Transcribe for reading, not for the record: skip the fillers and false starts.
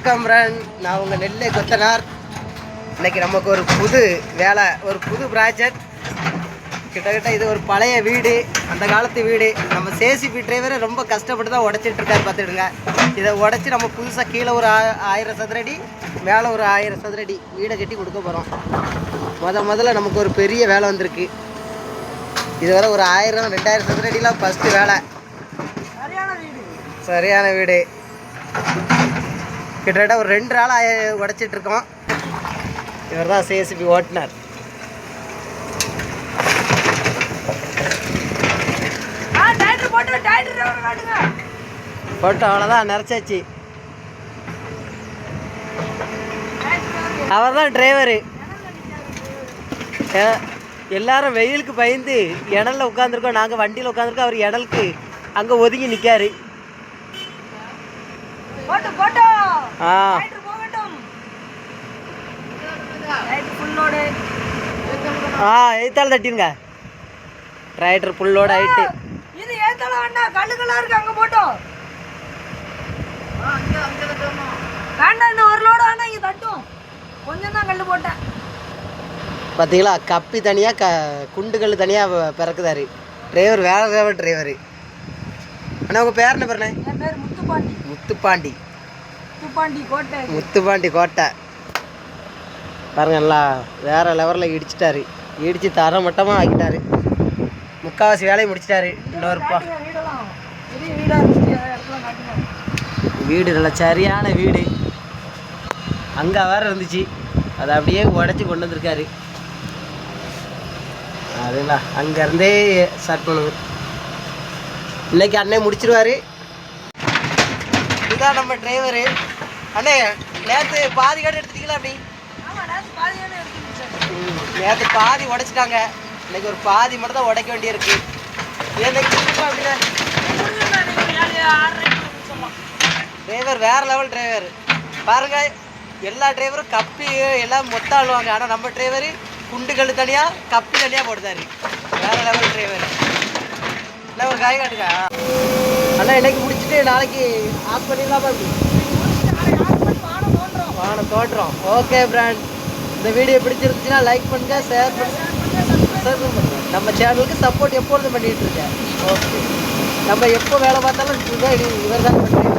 கம்ரன், நான் உங்கள் நெல்லை கொத்தனார். இன்னைக்கு நமக்கு ஒரு புது வேலை, ஒரு புது ப்ராஜெக்ட். கிட்டத்தட்ட இது ஒரு பழைய வீடு, அந்த காலத்து வீடு. நம்ம சேசிபி டிரைவரை ரொம்ப கஷ்டப்பட்டு தான் உடைச்சிட்டு இருக்காரு பார்த்துடுங்க. இதை உடச்சி நம்ம புதுசாக கீழே ஒரு 1000 சதுரடி, மேலே ஒரு 1000 சதுரடி வீடை கட்டி கொடுக்க போகிறோம். முதல்ல நமக்கு ஒரு பெரிய வேலை வந்திருக்கு. இதுவரை ஒரு 1000-2000 சதுரடிலாம் ஃபஸ்ட்டு வேலை. சரியான வீடு. கிட்டத்தட்ட ஒரு 2 நாள் உடைச்சிட்டு இருக்கோம். இவர் தான் சேசிபி ஓட்டுனர். போட்டு அவ்வளோதான், நிறைச்சாச்சு. அவர் தான் டிரைவரு. எல்லாரும் வெயிலுக்கு பயந்து இடல்ல உட்காந்துருக்கோம், நாங்கள் வண்டியில் உட்காந்துருக்கோம். அவர் இடலுக்கு அங்கே ஒதுங்கி நிற்காரு. எய்த்தால தட்டிருங்க. டிரைவர் ஃபுல்லோட ஆயிட்டு. இது ஏத்தால வேண்டாம், கல்லுகளா இருக்கு, அங்க போட்டோம். வேண்டாம், இந்த ஒரு லோடு வேணா இங்க தட்டும். கொஞ்சம் தான் கல்லு போட்டேன். பார்த்தீங்களா, கப்பி தனியாக குண்டுகள் தனியாக பிறக்குதாரு. டிரைவர் வேற டிரைவரு. அண்ணா உங்கள் பேர் என்ன பேருண்ணே? என் பேர் முத்துப்பாண்டி. முத்துப்பாண்டி. முத்துப்பாண்டி கோட்டை. முத்துப்பாண்டி கோட்டை. பாருங்க, நல்லா வேறு லெவலில் இடிச்சிட்டாரு. இடித்து தர மட்டமாக ஆக்கிட்டாரு. முக்கால்வாசி வேலையை முடிச்சிட்டாரு. இன்னொருப்பா வீடு நல்ல சரியான வீடு. அங்கே வேறு இருந்துச்சு, அதை அப்படியே உடச்சி கொண்டு வந்திருக்காரு. அதுங்களா, அங்கேருந்தே ஸ்டார்ட் பண்ணுங்க. இன்னைக்கு அண்ணே முடிச்சிருவாரு. இதுதான் நம்ம டிரைவரு. அண்ணே, நேற்று பாதி காடு எடுத்துட்டீங்களா? அப்படி நேற்று பாதி உடைச்சிட்டாங்க. இன்னைக்கு ஒரு பாதி மட்டும் தான் உடைக்க வேண்டியிருக்கு. அப்படின்னா டிரைவர் வேற லெவல் டிரைவர். பாருங்க, எல்லா டிரைவரும் கப்பி எல்லாம் மொத்தம் ஆளுவாங்க. ஆனால் நம்ம டிரைவர் குண்டுகள் தனியாக கப்பி தனியாக போடுதாரு. வேற லெவல் டிரைவர். இல்லை ஒரு காய் காட்டுங்க அண்ணா. இன்னைக்கு முடிச்சுட்டு நாளைக்கு ஆஃப் பண்ணிடலாமா? வானம் தோட்டுறோம். ஓகே ஃப்ரெண்ட், இந்த வீடியோ பிடிச்சிருந்துச்சுன்னா லைக் பண்ணுங்க, ஷேர் பண்ணுங்க. நம்ம சேனலுக்கு சப்போர்ட் எப்பொழுதும் பண்ணிகிட்டு இருக்கேன். ஓகே, நம்ம எப்போ வேலை பார்த்தாலும் இவர் தான் பண்ணுறேன்.